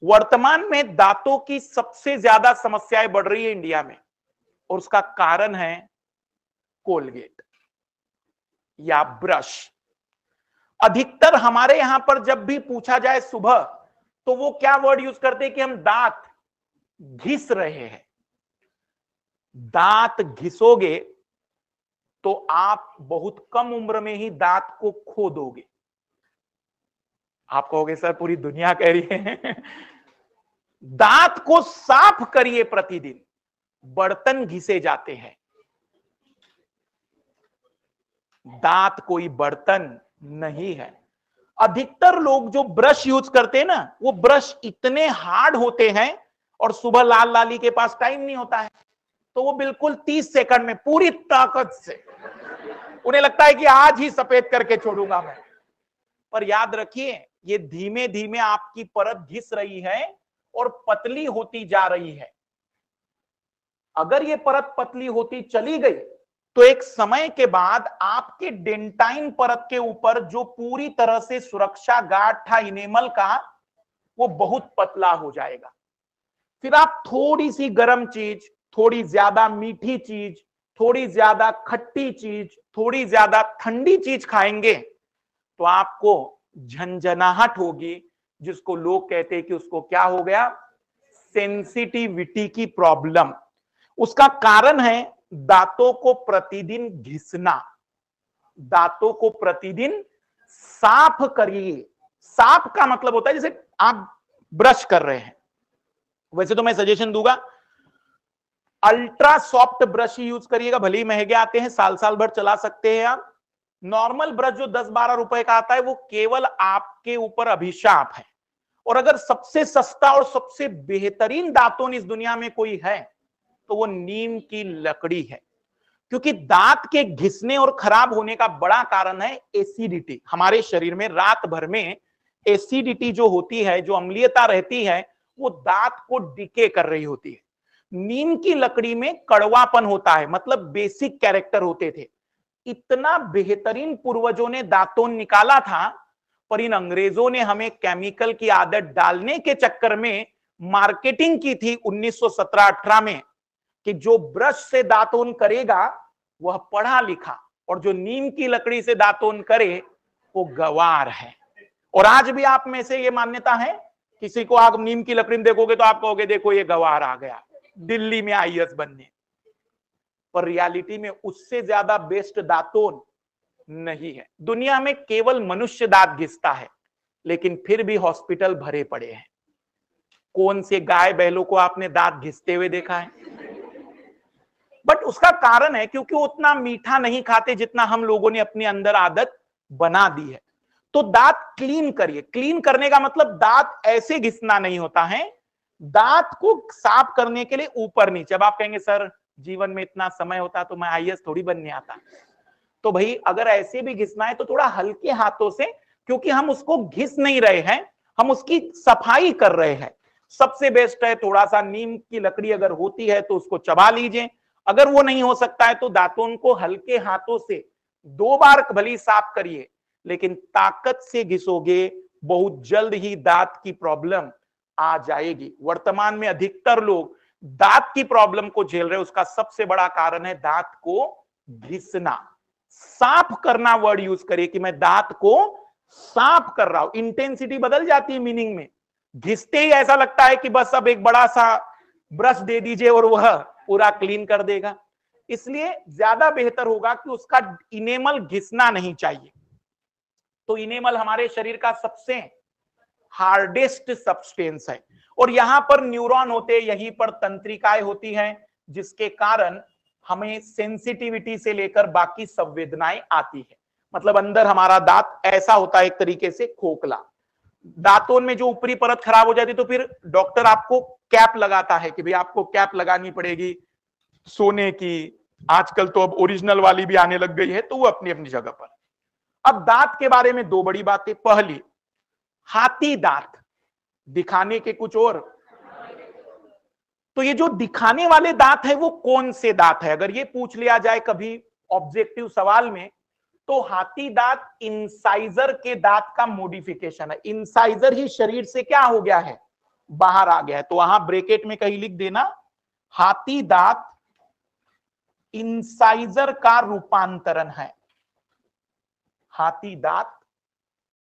वर्तमान में दांतों की सबसे ज्यादा समस्याएं बढ़ रही है इंडिया में, और उसका कारण है कोलगेट या ब्रश। अधिकतर हमारे यहां पर जब भी पूछा जाए सुबह, तो वो क्या वर्ड यूज करते हैं कि हम दांत घिस रहे हैं। दांत घिसोगे तो आप बहुत कम उम्र में ही दांत को खो दोगे। आप कहोगे सर पूरी दुनिया कह रही है। दांत को साफ करिए प्रतिदिन, बर्तन घिसे जाते हैं। दांत कोई बर्तन नहीं है। अधिकतर लोग जो ब्रश यूज करते हैं ना, वो ब्रश इतने हार्ड होते हैं, और सुबह लाल लाली के पास टाइम नहीं होता है, तो वो बिल्कुल 30 सेकंड में पूरी ताकत से, उन्हें लगता है कि आज ही सफेद करके छोड़ूंगा मैं। पर याद रखिए, ये धीमे धीमे आपकी परत घिस रही है और पतली होती जा रही है। अगर ये परत पतली होती चली गई तो एक समय के बाद आपके डेंटाइन परत के ऊपर जो पूरी तरह से सुरक्षा गार्ड था इनेमल का, वो बहुत पतला हो जाएगा। फिर आप थोड़ी सी गर्म चीज, थोड़ी ज्यादा मीठी चीज, थोड़ी ज्यादा खट्टी चीज, थोड़ी ज्यादा ठंडी चीज खाएंगे तो आपको झंझनाहट होगी, जिसको लोग कहते हैं कि उसको क्या हो गया, सेंसिटिविटी की प्रॉब्लम। उसका कारण है दांतों को प्रतिदिन घिसना। दांतों को प्रतिदिन साफ करिए। साफ का मतलब होता है जैसे आप ब्रश कर रहे हैं, वैसे तो मैं सजेशन दूंगा अल्ट्रा सॉफ्ट ब्रश ही यूज करिएगा, भले ही महंगे आते हैं, साल साल भर चला सकते हैं आप। नॉर्मल ब्रश जो 10-12 रुपए का आता है वो केवल आपके ऊपर अभिशाप है। और अगर सबसे सस्ता और सबसे बेहतरीन दांतों इस दुनिया में कोई है तो वो नीम की लकड़ी है। क्योंकि दांत के घिसने और खराब होने का बड़ा कारण है एसिडिटी। हमारे शरीर में रात भर में एसिडिटी जो होती है, जो अम्लीयता रहती है, वो दांत को डिके कर रही होती है। नीम की लकड़ी में कड़वापन होता है, मतलब बेसिक कैरेक्टर होते थे। इतना बेहतरीन पूर्वजों ने दांतों निकाला था, पर इन अंग्रेजों ने हमें केमिकल की आदत डालने के चक्कर में मार्केटिंग की थी 1917-18 में कि जो ब्रश से दातून करेगा वह पढ़ा लिखा, और जो नीम की लकड़ी से दातून करे वो गवार है। और आज भी आप में से ये मान्यता है, किसी को आप नीम की लकड़ी में देखोगे तो आप कहोगे देखो ये गवार आ गया दिल्ली में आईएएस बनने। पर रियलिटी में उससे ज्यादा बेस्ट दातून नहीं है। दुनिया में केवल मनुष्य दांत घिसता है, लेकिन फिर भी हॉस्पिटल भरे पड़े हैं। कौन से गाय बैलों को आपने दांत घिसते हुए देखा है? बट उसका कारण है क्योंकि वो उतना मीठा नहीं खाते जितना हम लोगों ने अपने अंदर आदत बना दी है। तो दांत क्लीन करिए। क्लीन करने का मतलब दांत ऐसे घिसना नहीं होता है, दांत को साफ करने के लिए ऊपर नीचे। अब आप कहेंगे सर जीवन में इतना समय होता तो मैं आईएएस थोड़ी बनने आता। तो भाई अगर ऐसे भी घिसना है तो थोड़ा हल्के हाथों से, क्योंकि हम उसको घिस नहीं रहे हैं, हम उसकी सफाई कर रहे हैं। सबसे बेस्ट है थोड़ा सा नीम की लकड़ी अगर होती है तो उसको चबा लीजिए। अगर वो नहीं हो सकता है तो दांतों को हल्के हाथों से 2 बार भली साफ करिए, लेकिन ताकत से घिसोगे बहुत जल्द ही दांत की प्रॉब्लम आ जाएगी। वर्तमान में अधिकतर लोग दांत की प्रॉब्लम को झेल रहे हैं, उसका सबसे बड़ा कारण है दांत को घिसना। साफ करना वर्ड यूज करिए कि मैं दांत को साफ कर रहा हूं। इंटेंसिटी बदल जाती है मीनिंग में। घिसते ही ऐसा लगता है कि बस अब एक बड़ा सा ब्रश दे दीजिए और वह पूरा क्लीन कर देगा। इसलिए ज्यादा बेहतर होगा कि उसका इनेमल घिसना नहीं चाहिए। तो इनेमल हमारे शरीर का सबसे हार्डेस्ट सब्सटेंस है, और यहां पर न्यूरॉन होते हैं, यहीं पर तंत्रिकाएं होती हैं, जिसके कारण हमें सेंसिटिविटी से लेकर बाकी संवेदनाएं आती है। मतलब अंदर हमारा दांत ऐसा होता है एक तरीके से खोखला। दांतों में जो ऊपरी परत खराब हो जाती तो फिर डॉक्टर आपको कैप लगाता है कि भाई आपको कैप लगानी पड़ेगी सोने की। आजकल तो अब ओरिजिनल वाली भी आने लग गई है, तो वो अपनी अपनी जगह पर। अब दांत के बारे में 2 बड़ी बातें। पहली, हाथी दांत दिखाने के कुछ और। तो ये जो दिखाने वाले दांत है वो कौन से दांत है, अगर ये पूछ लिया जाए कभी ऑब्जेक्टिव सवाल में, तो हाथी दांत इंसाइजर के दांत का मॉडिफिकेशन है। इंसाइजर ही शरीर से क्या हो गया है, बाहर आ गया है, तो वहां ब्रैकेट में कहीं लिख देना हाथी दांत इंसाइजर का रूपांतरण है। हाथी दांत